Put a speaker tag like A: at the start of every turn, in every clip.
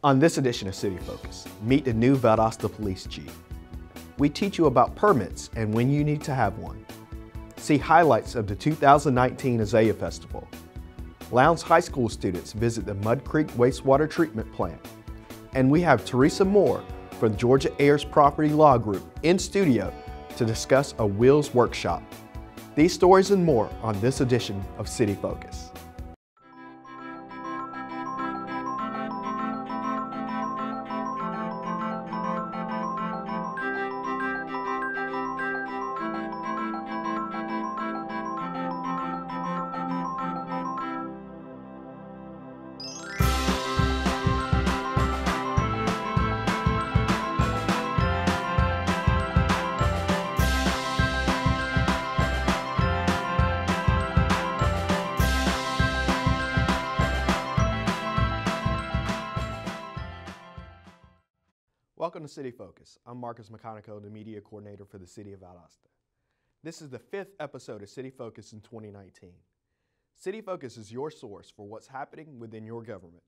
A: On this edition of City Focus, meet the new Valdosta Police Chief. We teach you about permits and when you need to have one. See highlights of the 2019 Azalea Festival. Lowndes High School students visit the Mud Creek Wastewater Treatment Plant. And we have Teresa Moore from Georgia Ayers Property Law Group in studio to discuss a wills workshop. These stories and more on this edition of City Focus. Welcome to City Focus. I'm Marcus McConico, the Media Coordinator for the City of Valdosta. This is the 5th episode of City Focus in 2019. City Focus is your source for what's happening within your government.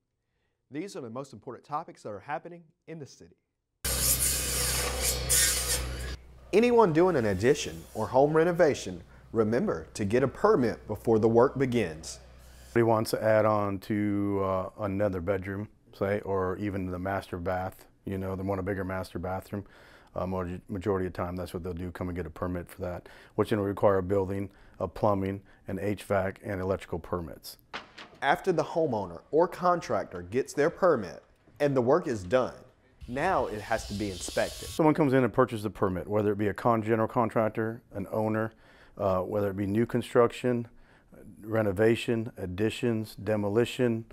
A: These are the most important topics that are happening in the city. Anyone doing an addition or home renovation, remember to get a permit before the work begins.
B: He wants to add on to another bedroom, say, or even the master bath. You know, they want a bigger master bathroom. Majority of the time, that's what they'll do, come and get a permit for that, which will require a building, a plumbing, an HVAC, and electrical permits.
A: After the homeowner or contractor gets their permit and the work is done, now it has to be inspected.
B: Someone comes in and purchases a permit, whether it be a general contractor, an owner, whether it be new construction, renovation, additions, demolition,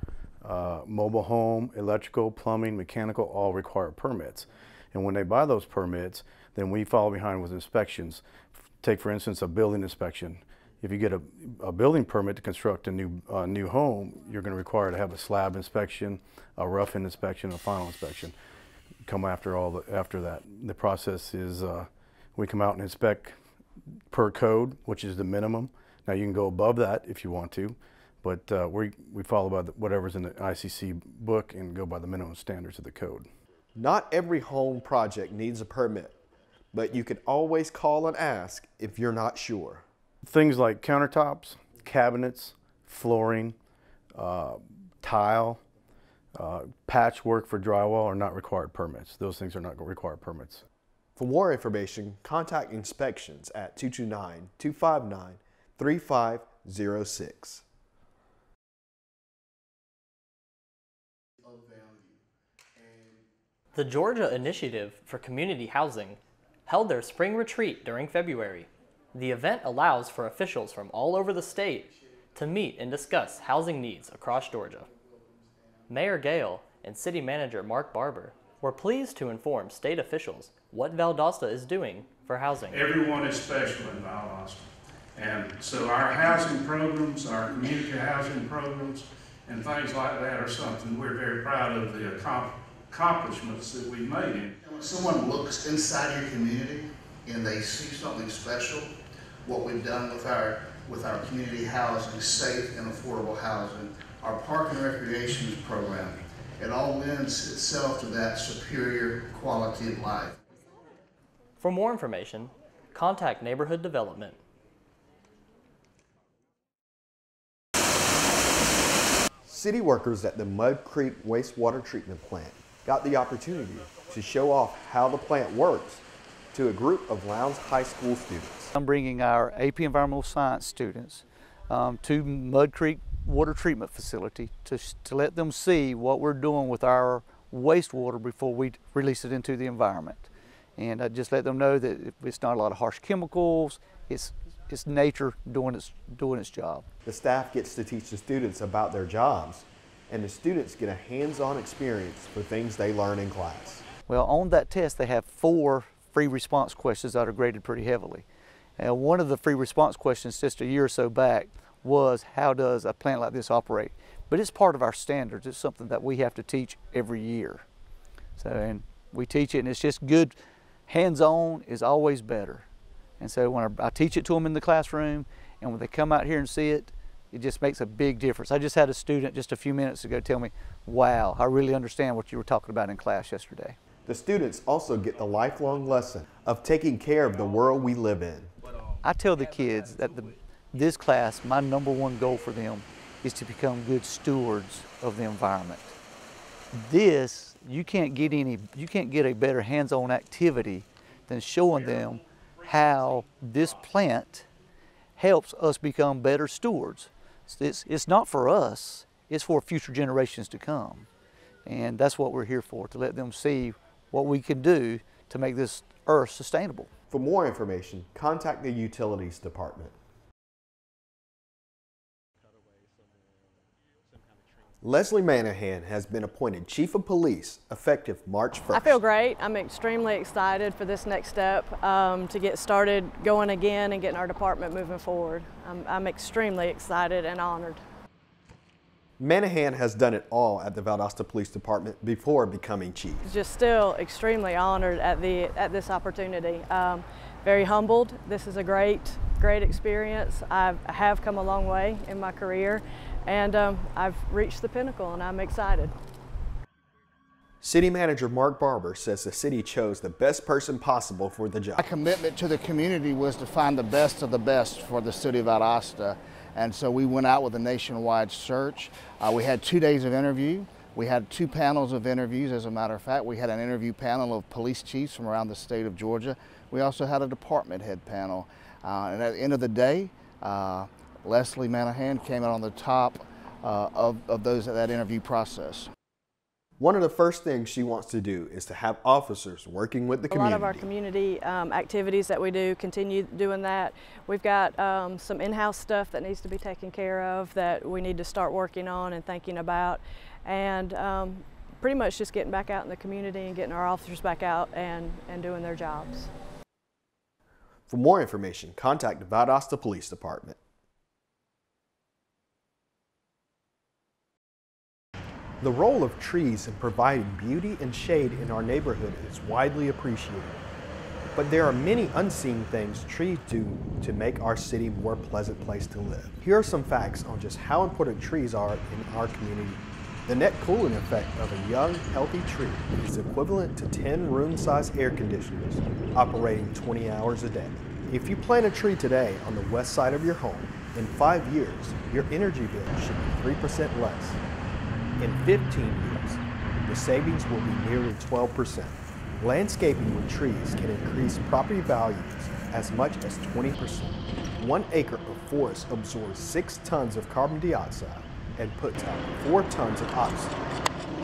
B: mobile home, electrical, plumbing, mechanical, all require permits. And when they buy those permits, then we follow behind with inspections. Take, for instance, a building inspection. If you get a building permit to construct a new home, you're going to require to have a slab inspection, a rough-in inspection, a final inspection. Come after that. The process is we come out and inspect per code, which is the minimum. Now you can go above that if you want to. But we follow by whatever's in the ICC book and go by the minimum standards of the code.
A: Not every home project needs a permit, but you can always call and ask if you're not sure.
B: Things like countertops, cabinets, flooring, tile, patchwork for drywall are not required permits. Those things are not required permits.
A: For more information, contact Inspections at 229-259-3506.
C: The Georgia Initiative for Community Housing held their spring retreat during February. The event allows for officials from all over the state to meet and discuss housing needs across Georgia. Mayor Gale and City Manager Mark Barber were pleased to inform state officials what Valdosta is doing for housing.
D: Everyone is special in Valdosta. And so our housing programs, our community housing programs, and things like that are something we're very proud of the accomplishments that we've made.
E: When someone looks inside your community and they see something special, what we've done with our community housing, safe and affordable housing, our park and recreation program, it all lends itself to that superior quality of life.
C: For more information, contact Neighborhood Development.
A: City workers at the Mud Creek Wastewater Treatment Plant got the opportunity to show off how the plant works to a group of Lowndes High School students.
F: I'm bringing our AP Environmental Science students to Mud Creek Water Treatment Facility to let them see what we're doing with our wastewater before we release it into the environment. And I just let them know that it's not a lot of harsh chemicals, it's nature doing its job.
A: The staff gets to teach the students about their jobs, and the students get a hands-on experience for things they learn in class.
F: Well, on that test they have 4 free response questions that are graded pretty heavily. And one of the free response questions just a year or so back was, how does a plant like this operate? But it's part of our standards. It's something that we have to teach every year. So, and we teach it, and it's just good. Hands-on is always better. And so when I teach it to them in the classroom, and when they come out here and see it, it just makes a big difference. I just had a student just a few minutes ago tell me, wow, I really understand what you were talking about in class yesterday.
A: The students also get the lifelong lesson of taking care of the world we live in.
F: I tell the kids that this class, my #1 goal for them is to become good stewards of the environment. This, you can't get a better hands-on activity than showing them how this plant helps us become better stewards. It's not for us, it's for future generations to come. And that's what we're here for, to let them see what we can do to make this earth sustainable.
A: For more information, contact the Utilities Department. Leslie Manahan has been appointed Chief of Police effective March 1st.
G: I feel great. I'm extremely excited for this next step to get started going again and getting our department moving forward. I'm extremely excited and honored.
A: Manahan has done it all at the Valdosta Police Department before becoming chief.
G: Just still extremely honored at this opportunity. Very humbled. This is a great experience. I have come a long way in my career, and I've reached the pinnacle, and I'm excited.
A: City Manager Mark Barber says the city chose the best person possible for the job.
H: My commitment to the community was to find the best of the best for the city of Valdosta, and so we went out with a nationwide search. We had 2 days of interview. We had 2 panels of interviews, as a matter of fact. We had an interview panel of police chiefs from around the state of Georgia. We also had a department head panel. And at the end of the day, Leslie Manahan came out on the top of that interview process.
A: One of the first things she wants to do is to have officers working with the community.
G: A lot of our community activities that we do, continue doing that. We've got some in-house stuff that needs to be taken care of that we need to start working on and thinking about. And pretty much just getting back out in the community and getting our officers back out and doing their jobs.
A: For more information, contact the Valdosta Police Department. The role of trees in providing beauty and shade in our neighborhood is widely appreciated. But there are many unseen things trees do to make our city a more pleasant place to live. Here are some facts on just how important trees are in our community. The net cooling effect of a young, healthy tree is equivalent to 10 room-sized air conditioners operating 20 hours a day. If you plant a tree today on the west side of your home, in 5 years, your energy bill should be 3% less. In 15 years, the savings will be nearly 12%. Landscaping with trees can increase property values as much as 20%. 1 acre of forest absorbs 6 tons of carbon dioxide and puts out 4 tons of oxygen.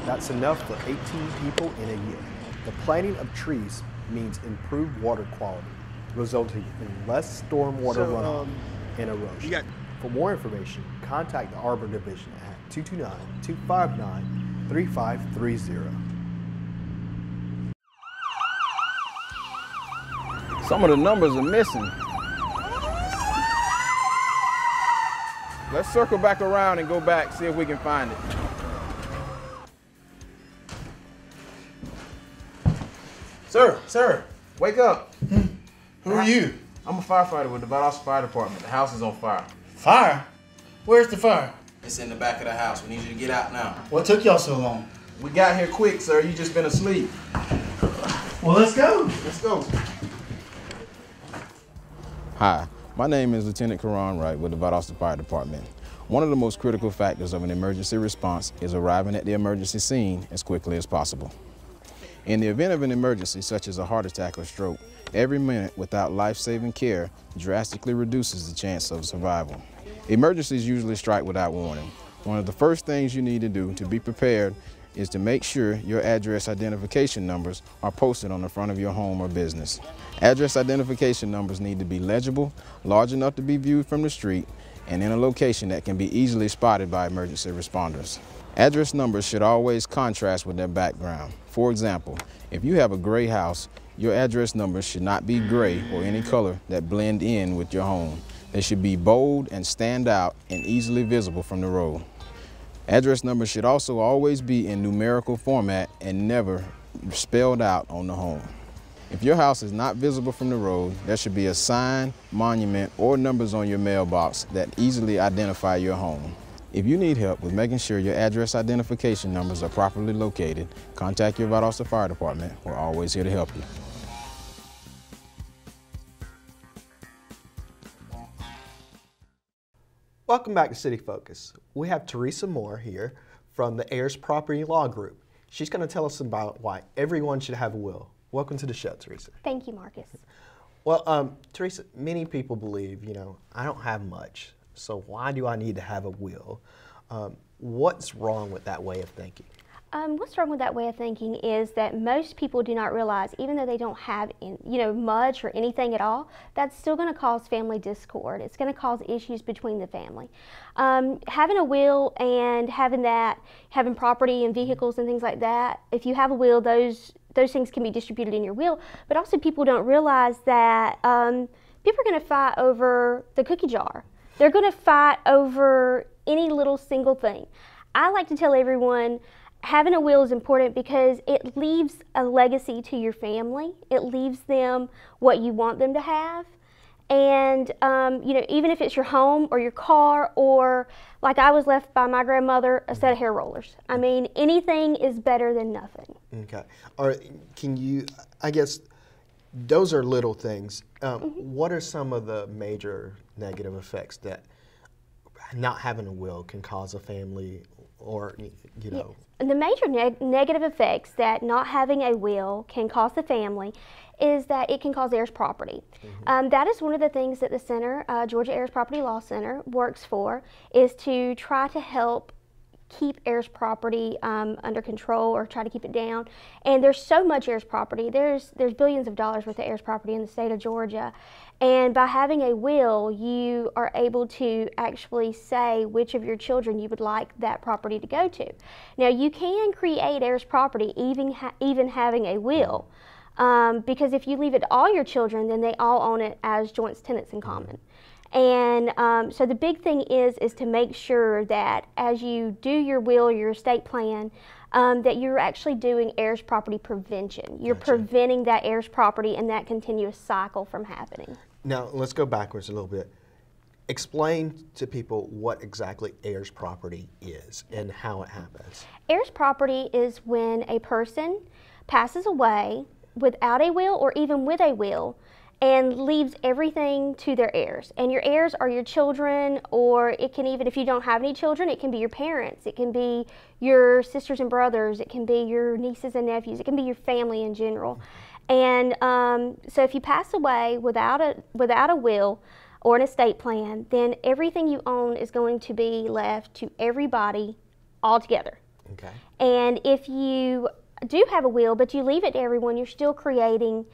A: That's enough for 18 people in a year. The planting of trees means improved water quality, resulting in less stormwater runoff and erosion. For more information, contact the Arbor Division at 229-259-3530.
I: Some of the numbers are missing. Let's circle back around and go back, see if we can find it. Sir, wake up.
J: Who are you?
I: I'm a firefighter with the Valdosta Fire Department. The house is on fire.
J: Fire? Where's the fire?
K: It's in the back of the house. We need you to get out now.
J: What took y'all so long?
I: We got here quick, sir. You just been asleep.
J: Well, let's go.
I: Let's go. Hi, my name is Lieutenant Karan Wright with the Valdosta Fire Department. One of the most critical factors of an emergency response is arriving at the emergency scene as quickly as possible. In the event of an emergency, such as a heart attack or stroke, every minute without life-saving care drastically reduces the chance of survival. Emergencies usually strike without warning. One of the first things you need to do to be prepared is to make sure your address identification numbers are posted on the front of your home or business. Address identification numbers need to be legible, large enough to be viewed from the street, and in a location that can be easily spotted by emergency responders. Address numbers should always contrast with their background. For example, if you have a gray house, your address numbers should not be gray or any color that blend in with your home. They should be bold and stand out and easily visible from the road. Address numbers should also always be in numerical format and never spelled out on the home. If your house is not visible from the road, there should be a sign, monument, or numbers on your mailbox that easily identify your home. If you need help with making sure your address identification numbers are properly located, contact your Valdosta Fire Department. We're always here to help you.
A: Welcome back to City Focus. We have Teresa Moore here from the Heirs Property Law Group. She's going to tell us about why everyone should have a will. Welcome to the show, Teresa.
L: Thank you, Marcus.
A: Well, Teresa, many people believe, I don't have much, so why do I need to have a will? What's wrong with that way of thinking?
L: What's wrong with that way of thinking is that most people do not realize, even though they don't have much or anything at all, that's still going to cause family discord. It's going to cause issues between the family. Having a will and having property and vehicles and things like that, if you have a will, those things can be distributed in your will, but also people don't realize that people are going to fight over the cookie jar. They're going to fight over any little single thing. I like to tell everyone having a will is important because it leaves a legacy to your family. It leaves them what you want them to have. And even if it's your home or your car, or like I was left by my grandmother, a set of hair rollers. I mean, anything is better than nothing.
A: Okay. Or can you, I guess, those are little things. What are some of the major negative effects that not having a will can cause a family, or,
L: Yes. The major negative effects that not having a will can cause the family is that it can cause heirs property. That is one of the things that the center, Georgia Heirs Property Law Center, works for, is to try to help keep heirs property under control, or try to keep it down. And there's so much heirs property. There's billions of dollars worth of heirs property in the state of Georgia. And by having a will, you are able to actually say which of your children you would like that property to go to. Now, you can create heirs property even having a will, because if you leave it to all your children, then they all own it as joint tenants in common. And so the big thing is to make sure that as you do your will or your estate plan, that you're actually doing heirs property prevention. You're preventing that heirs property and that continuous cycle from happening.
A: Now, let's go backwards a little bit. Explain to people what exactly heirs property is and how it happens.
L: Heirs property is when a person passes away without a will or even with a will, and leaves everything to their heirs. And your heirs are your children, or it can even, if you don't have any children, it can be your parents, it can be your sisters and brothers, it can be your nieces and nephews, it can be your family in general. And so if you pass away without a will or an estate plan, then everything you own is going to be left to everybody all together.
A: Okay.
L: And if you do have a will, but you leave it to everyone, you're still creating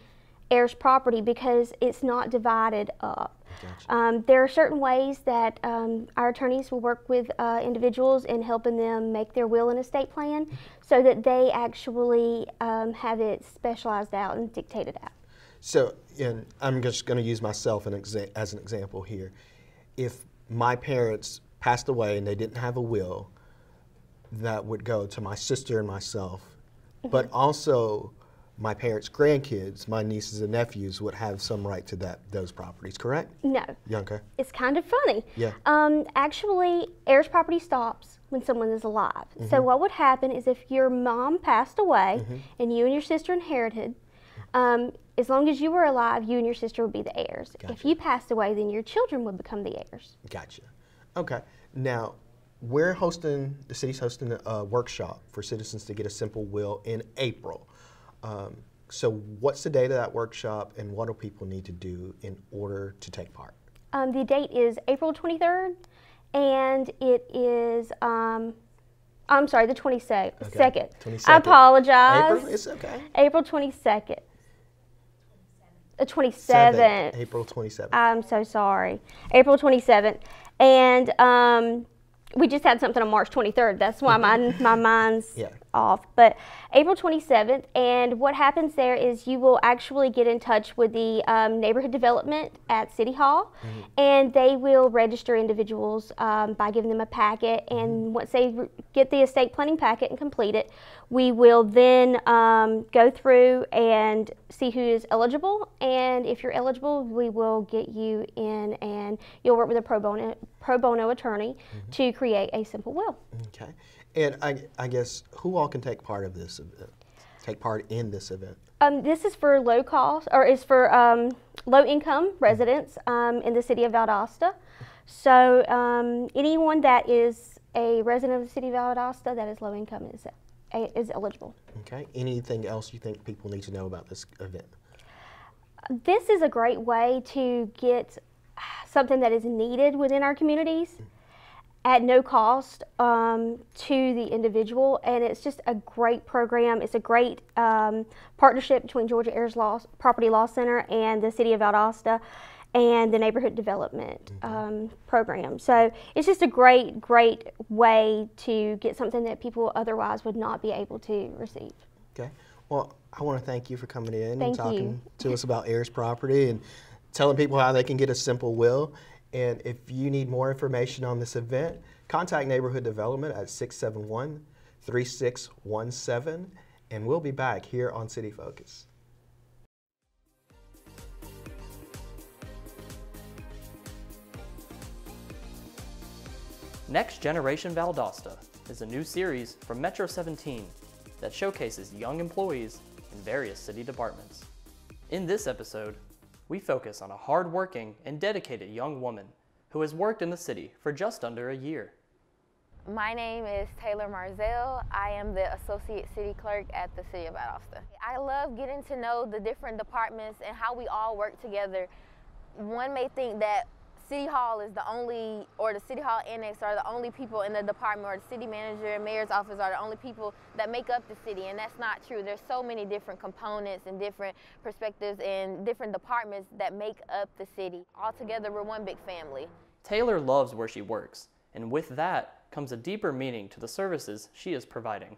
L: heirs property because it's not divided up.
A: Gotcha.
L: There are certain ways that our attorneys will work with individuals in helping them make their will and estate plan so that they actually have it specialized out and dictated out.
A: So, and I'm just going to use myself as an example here. If my parents passed away and they didn't have a will, that would go to my sister and myself, but also my parents' grandkids, my nieces and nephews, would have some right to those properties, correct?
L: No.
A: Okay.
L: It's kind of funny.
A: Yeah.
L: Actually, heirs property stops when someone is alive. So what would happen is if your mom passed away and you and your sister inherited, as long as you were alive, you and your sister would be the heirs.
A: Gotcha.
L: If you passed away, then your children would become the heirs.
A: Gotcha. Okay. Now, the city's hosting a workshop for citizens to get a simple will in April. So what's the date of that workshop, and what do people need to do in order to take part?
L: The date is April 23rd, and it is, I'm sorry, the 22nd.
A: Okay. 22nd.
L: I apologize.
A: April? It's okay.
L: April 22nd. 27th.
A: April 27th.
L: I'm so sorry. April 27th. And we just had something on March 23rd. That's why my mind's off, but April 27th. And what happens there is you will actually get in touch with the neighborhood development at City Hall, and they will register individuals by giving them a packet. And once they get the estate planning packet and complete it, we will then go through and see who is eligible. And if you're eligible, we will get you in, and you'll work with a pro bono attorney to create a simple will.
A: Okay. And I guess who all can take part of this event? Take part in this event?
L: This is for low cost, or is for low income residents in the city of Valdosta. So anyone that is a resident of the city of Valdosta that is low income is eligible.
A: Okay. Anything else you think people need to know about this event?
L: This is a great way to get something that is needed within our communities at no cost to the individual, and it's just a great program. It's a great partnership between Georgia Heirs Property Law Center and the City of Valdosta and the Neighborhood Development Program. So it's just a great way to get something that people otherwise would not be able to receive.
A: Okay. Well, I want to thank you for coming in and
L: Thank
A: talking
L: you.
A: to us about heirs property and telling people how they can get a simple will. And if you need more information on this event, contact Neighborhood Development at 671-3617, and we'll be back here on City Focus.
C: Next Generation Valdosta is a new series from Metro 17 that showcases young employees in various city departments. In this episode, we focus on a hard-working and dedicated young woman who has worked in the city for just under a year.
M: My name is Taylor Marzell. I am the Associate City Clerk at the City of Valdosta. I love getting to know the different departments and how we all work together. One may think that City Hall is the only, or the City Hall Annex are the only people in the department, or the city manager and mayor's office are the only people that make up the city, and that's not true. There's so many different components and different perspectives and different departments that make up the city. All together, we're one big family.
C: Taylor loves where she works, and with that comes a deeper meaning to the services she is providing.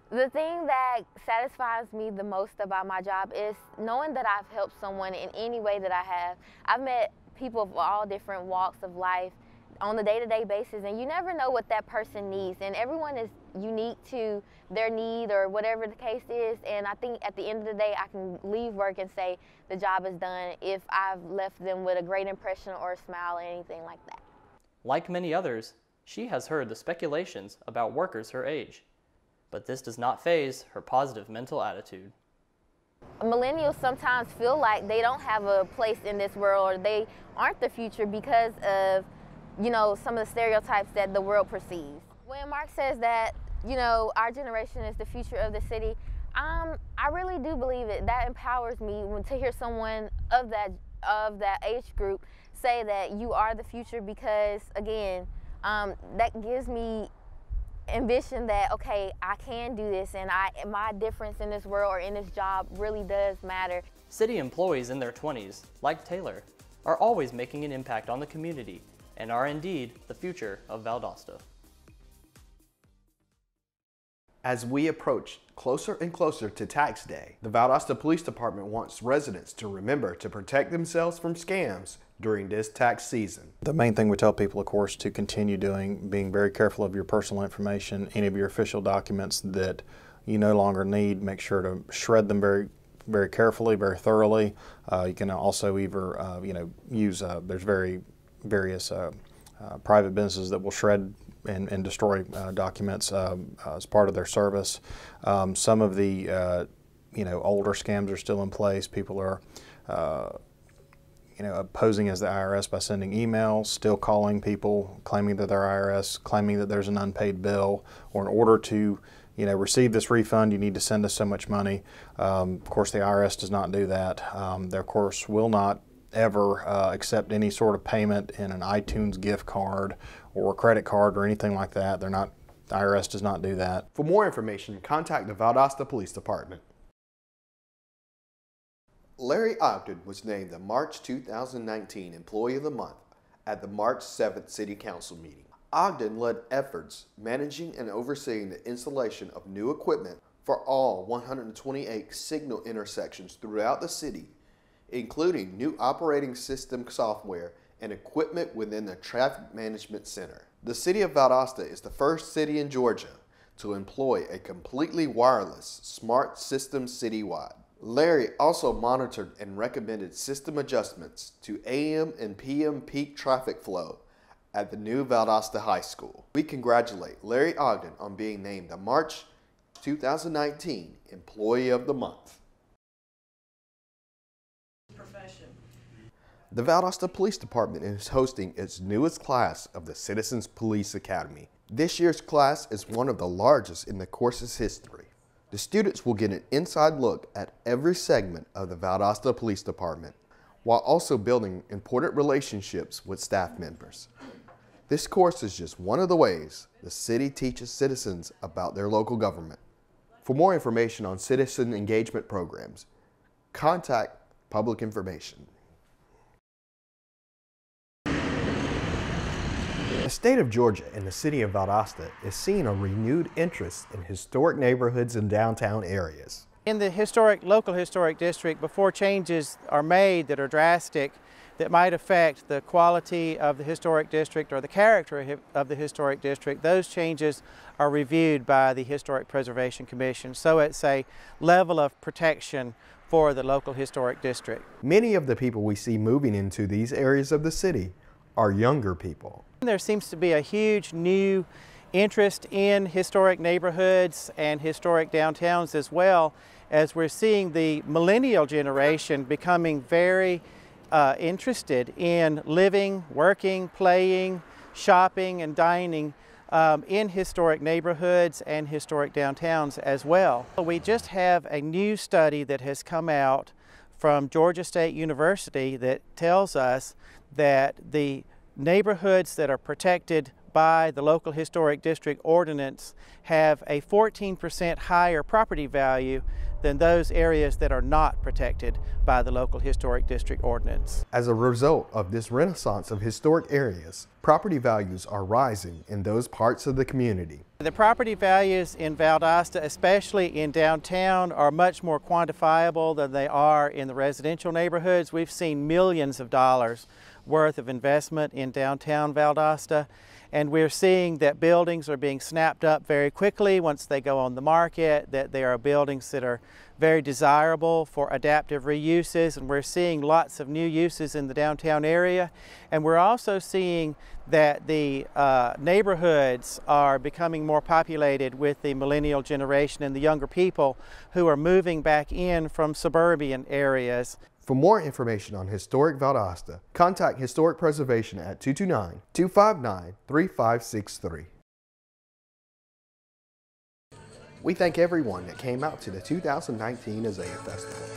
M: The thing that satisfies me the most about my job is knowing that I've helped someone in any way that I have. I've met people of all different walks of life on a day-to-day basis, and you never know what that person needs, and everyone is unique to their need or whatever the case is. And I think at the end of the day, I can leave work and say the job is done if I've left them with a great impression or a smile or anything like that.
C: Like many others, she has heard the speculations about workers her age, but this does not faze her positive mental attitude.
M: Millennials sometimes feel like they don't have a place in this world, or they aren't the future because of, you know, some of the stereotypes that the world perceives. When Mark says that, you know, our generation is the future of the city, I really do believe it. That empowers me to hear someone of that age group say that you are the future, because again, that gives me ambition that, okay, I can do this, and my difference in this world or in this job really does matter.
C: City employees in their 20s, like Taylor, are always making an impact on the community and are indeed the future of Valdosta.
A: As we approach closer and closer to tax day, the Valdosta Police Department wants residents to remember to protect themselves from scams during this tax season.
B: The main thing we tell people, of course, to continue doing, being very careful of your personal information, any of your official documents that you no longer need, make sure to shred them very carefully, very thoroughly. You can also either, use, there's various private businesses that will shred and destroy documents as part of their service. Some of the, older scams are still in place. People are, posing as the IRS by sending emails, still calling people, claiming that they're IRS, claiming that there's an unpaid bill, or in order to, receive this refund, you need to send us so much money. Of course, the IRS does not do that. They, of course, will not ever accept any sort of payment in an iTunes gift card or a credit card or anything like that. The IRS does not do that.
A: For more information, contact the Valdosta Police Department. Larry Ogden was named the March 2019 Employee of the Month at the March 7th City Council meeting. Ogden led efforts managing and overseeing the installation of new equipment for all 128 signal intersections throughout the city, including new operating system software and equipment within the Traffic Management Center. The city of Valdosta is the first city in Georgia to employ a completely wireless smart system citywide. Larry also monitored and recommended system adjustments to AM and PM peak traffic flow at the new Valdosta High School. We congratulate Larry Ogden on being named the March 2019 Employee of the Month. The Valdosta Police Department is hosting its newest class of the Citizens Police Academy. This year's class is one of the largest in the course's history. The students will get an inside look at every segment of the Valdosta Police Department, while also building important relationships with staff members. This course is just one of the ways the city teaches citizens about their local government. For more information on citizen engagement programs, contact Public Information. The state of Georgia and the city of Valdosta is seeing a renewed interest in historic neighborhoods and downtown areas.
N: In the local historic district, before changes are made that are drastic, that might affect the quality of the historic district or the character of the historic district, those changes are reviewed by the Historic Preservation Commission. So it's a level of protection for the local historic district.
A: Many of the people we see moving into these areas of the city are younger people.
N: There seems to be a huge new interest in historic neighborhoods and historic downtowns, as well as we're seeing the millennial generation becoming very interested in living, working, playing, shopping, and dining in historic neighborhoods and historic downtowns as well. We just have a new study that has come out from Georgia State University that tells us that the neighborhoods that are protected by the local historic district ordinance have a 14% higher property value than those areas that are not protected by the local historic district ordinance.
A: As a result of this renaissance of historic areas, property values are rising in those parts of the community.
N: The property values in Valdosta, especially in downtown, are much more quantifiable than they are in the residential neighborhoods. We've seen millions of dollars worth of investment in downtown Valdosta, and we're seeing that buildings are being snapped up very quickly once they go on the market, that there are buildings that are very desirable for adaptive reuses, and we're seeing lots of new uses in the downtown area. And we're also seeing that the neighborhoods are becoming more populated with the millennial generation and the younger people who are moving back in from suburban areas.
A: For more information on Historic Valdosta, contact Historic Preservation at 229-259-3563. We thank everyone that came out to the 2019 Isaiah Festival.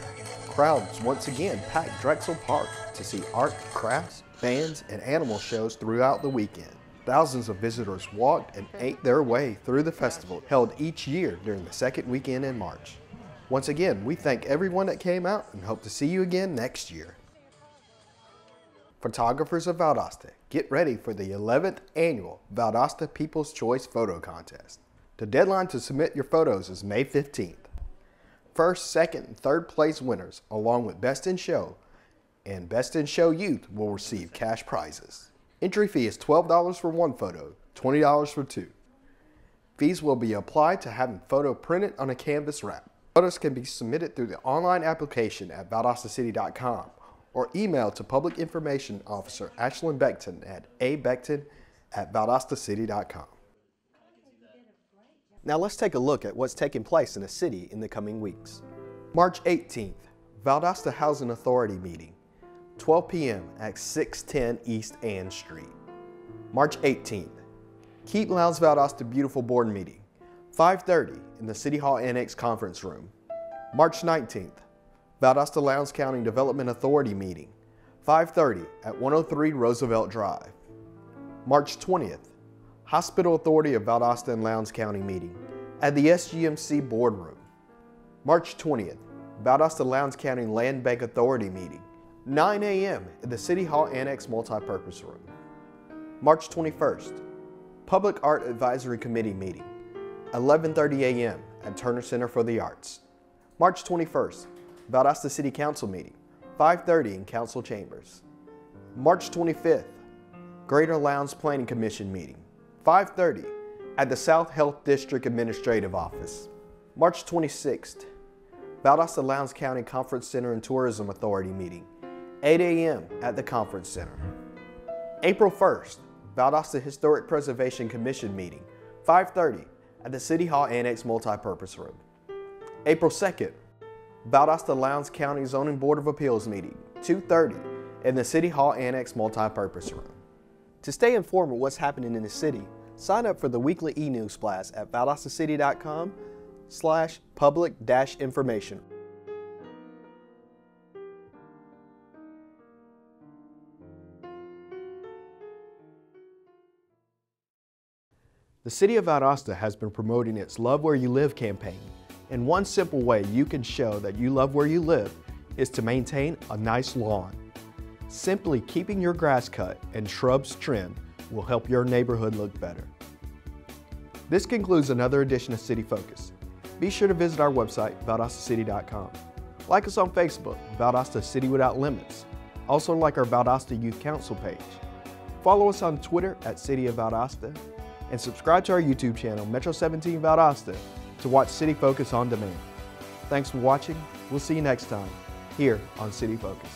A: Crowds once again packed Drexel Park to see art, crafts, bands, and animal shows throughout the weekend. Thousands of visitors walked and ate their way through the festival held each year during the second weekend in March. Once again, we thank everyone that came out and hope to see you again next year. Photographers of Valdosta, get ready for the 11th annual Valdosta People's Choice Photo Contest. The deadline to submit your photos is May 15th. First, second, and third place winners, along with Best in Show and Best in Show Youth, will receive cash prizes. Entry fee is $12 for one photo, $20 for two. Fees will be applied to having photo printed on a canvas wrap. Photos can be submitted through the online application at valdostacity.com or email to Public Information Officer Ashlyn Beckton at abeckton@valdostacity.com. Now let's take a look at what's taking place in the city in the coming weeks. March 18th, Valdosta Housing Authority meeting, 12 p.m. at 610 East Ann Street. March 18th, Keep Lounge Valdosta Beautiful Board meeting, 5:30 in the City Hall Annex Conference Room. March 19th, Valdosta Lowndes County Development Authority meeting, 5:30 at 103 Roosevelt Drive. March 20th, Hospital Authority of Valdosta and Lowndes County meeting at the SGMC Boardroom. March 20th, Valdosta Lowndes County Land Bank Authority meeting, 9 a.m. at the City Hall Annex Multipurpose Room. March 21st, Public Art Advisory Committee meeting, 11:30 a.m. at Turner Center for the Arts. March 21st, Valdosta City Council meeting, 5:30 in Council Chambers. March 25th, Greater Lowndes Planning Commission meeting, 5:30 at the South Health District Administrative Office. March 26th, Valdosta Lowndes County Conference Center and Tourism Authority meeting, 8 a.m. at the Conference Center. April 1st, Valdosta Historic Preservation Commission meeting, 5:30 at the City Hall Annex Multipurpose Room. April 2nd, Valdosta Lowndes County Zoning Board of Appeals meeting, 2:30 in the City Hall Annex Multipurpose Room. To stay informed of what's happening in the city, sign up for the weekly e-news blast at valdostacity.com/public-information. The City of Valdosta has been promoting its Love Where You Live campaign, and one simple way you can show that you love where you live is to maintain a nice lawn. Simply keeping your grass cut and shrubs trimmed will help your neighborhood look better. This concludes another edition of City Focus. Be sure to visit our website, valdostacity.com. Like us on Facebook, Valdosta City Without Limits. Also like our Valdosta Youth Council page. Follow us on Twitter at City of Valdosta, and subscribe to our YouTube channel, Metro 17 Valdosta, to watch City Focus on demand. Thanks for watching. We'll see you next time here on City Focus.